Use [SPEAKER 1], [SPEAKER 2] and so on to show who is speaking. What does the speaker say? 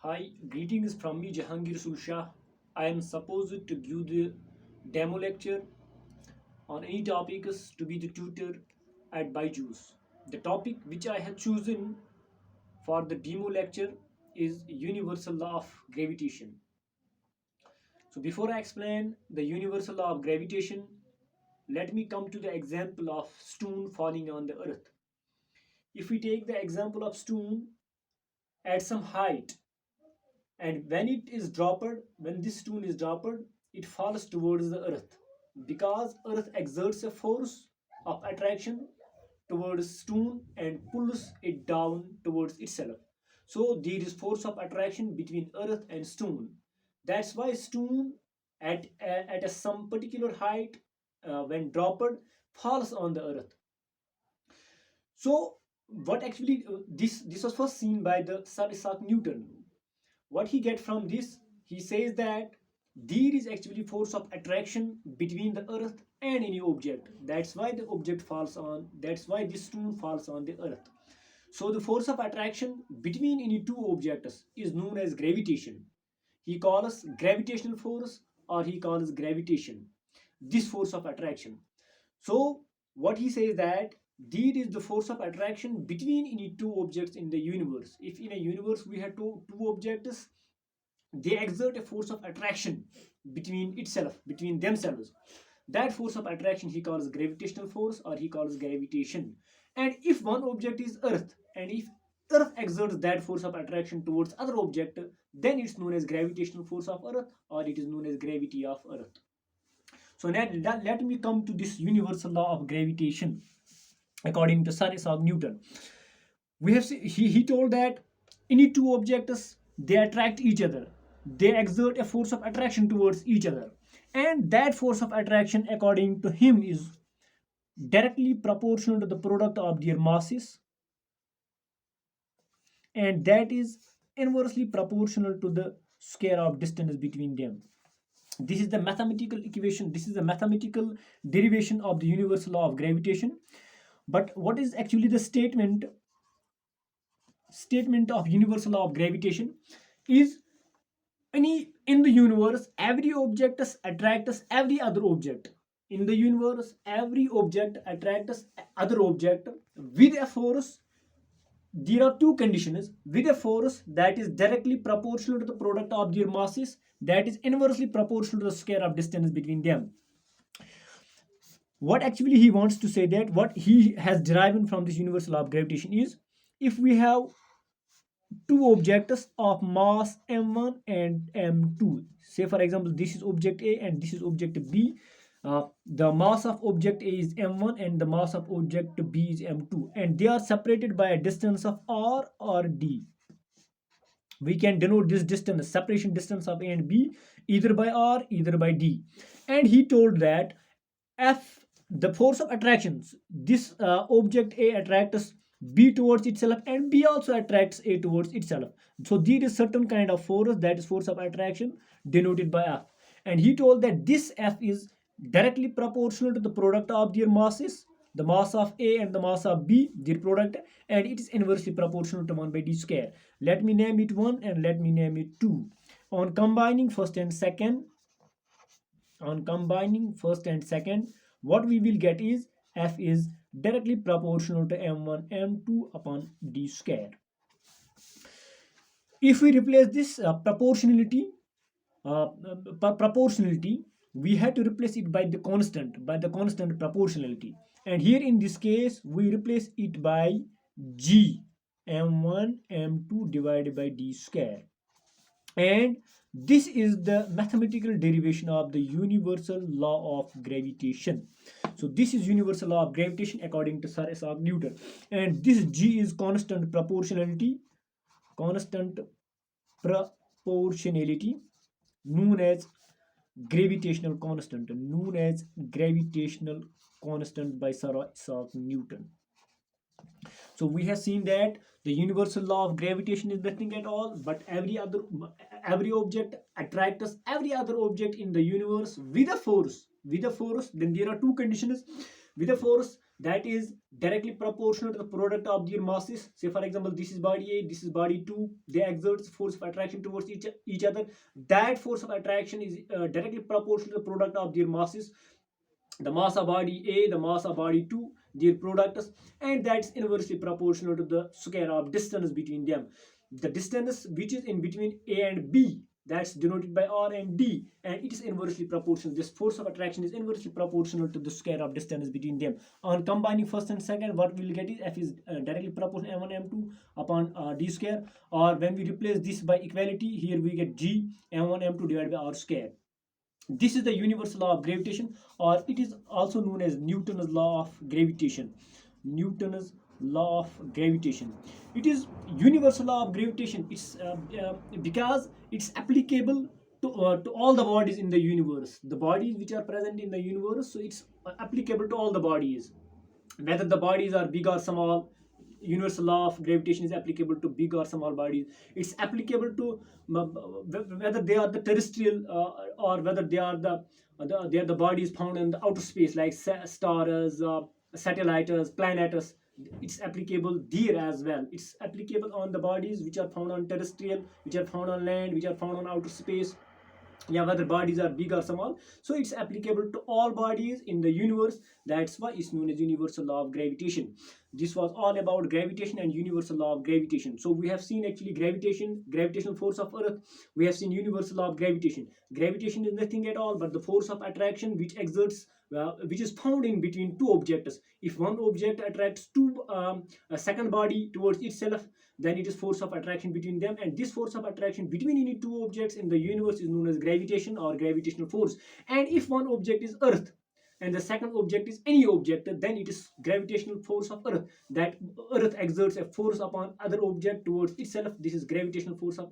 [SPEAKER 1] Hi, greetings from me Jahangir Sulshah. I am supposed to give the demo lecture on any topics to be the tutor at Byju's. The topic which I have chosen for the demo lecture is universal law of gravitation. So before I explain the universal law of gravitation, let me come to the example of stone falling on the earth. If we take the example of stone at some height, and when this stone is dropped, it falls towards the earth because earth exerts a force of attraction towards stone and pulls it down towards itself. So there is force of attraction between earth and stone. That's why stone at some particular height, when dropped, falls on the earth. So what actually this was first seen by the Sir Isaac Newton. What he get from this, he says that there is actually force of attraction between the earth and any object. That's why the object falls on, that's why this stone falls on the earth. So the force of attraction between any two objects is known as gravitation. He calls gravitational force, or he calls gravitation, this force of attraction. So what he says that there is the force of attraction between any two objects in the universe. If in a universe we have two objects, they exert a force of attraction between themselves. That force of attraction he calls gravitational force, or he calls gravitation. And if one object is earth, and if earth exerts that force of attraction towards other object, then it's known as gravitational force of earth, or it is known as gravity of earth. So let me come to this universal law of gravitation according to Sir Isaac Newton. He told that any two objects, they attract each other, they exert a force of attraction towards each other, and that force of attraction according to him is directly proportional to the product of their masses, and that is inversely proportional to the square of distance between them. This is the mathematical equation, this is the mathematical derivation of the universal law of gravitation. But what is actually the statement of universal law of gravitation is, any in the universe every object attracts every other object. In the universe every object attracts other object with a force. There are two conditions: with a force that is directly proportional to the product of their masses, that is inversely proportional to the square of distance between them. What actually he wants to say, that what he has derived from this universal law of gravitation is, if we have two objects of mass m1 and m2, say for example this is object A and this is object B. The mass of object A is m1 and the mass of object B is m2, and they are separated by a distance of r or d. We can denote this distance, separation distance of A and B, either by r, either by d. And he told that F, the force of attractions, this object A attracts B towards itself, and B also attracts A towards itself. So there is certain kind of force, that is force of attraction, denoted by F. And he told that this F is directly proportional to the product of their masses, the mass of A and the mass of B, their product, and it is inversely proportional to 1 by d square. Let me name it 1 and let me name it 2. On combining first and second, what we will get is F is directly proportional to m1 m2 upon d square. If we replace this proportionality, we have to replace it by the constant proportionality. And here in this case we replace it by g, m1 m2 divided by d square. And this is the mathematical derivation of the universal law of gravitation. So this is universal law of gravitation according to Sir Isaac Newton. And this G is constant proportionality, known as gravitational constant by Sir Isaac Newton. So we have seen that the universal law of gravitation is nothing at all but every object attracts every other object in the universe with a force. Then there are two conditions: with a force that is directly proportional to the product of their masses. Say for example, this is body A, this is body 2, they exert force of attraction towards each other. That force of attraction is directly proportional to the product of their masses, the mass of body A, the mass of body 2, their products, and that's inversely proportional to the square of distance between them. The distance which is in between A and B, that's denoted by R and D, and it is inversely proportional. This force of attraction is inversely proportional to the square of distance between them. On combining first and second, what we will get is F is directly proportional M1 M2 upon D square, or when we replace this by equality, here we get G M1 M2 divided by R square. This is the universal law of gravitation, or it is also known as Newton's law of gravitation. Newton's law of gravitation. It is universal law of gravitation. It's because it's applicable to all the bodies in the universe. The bodies which are present in the universe, so it's applicable to all the bodies, whether the bodies are big or small. Universal law of gravitation is applicable to big or small bodies. It's applicable to whether they are the terrestrial or whether they are they are the bodies found in the outer space, like stars, satellites, planets. It's applicable there as well. It's applicable on the bodies which are found on terrestrial, which are found on land, which are found on outer space, yeah, whether bodies are big or small. So it's applicable to all bodies in the universe. That's why it's known as universal law of gravitation. This was all about gravitation and universal law of gravitation. So we have seen actually gravitation, gravitational force of earth. We have seen universal law of gravitation. Gravitation is nothing at all but the force of attraction which exerts which is found in between two objects. If one object attracts a second body towards itself, then it is force of attraction between them, and this force of attraction between any two objects in the universe is known as gravitation or gravitational force. And if one object is earth and the second object is any object, then it is gravitational force of earth, that earth exerts a force upon other object towards itself. This is gravitational force of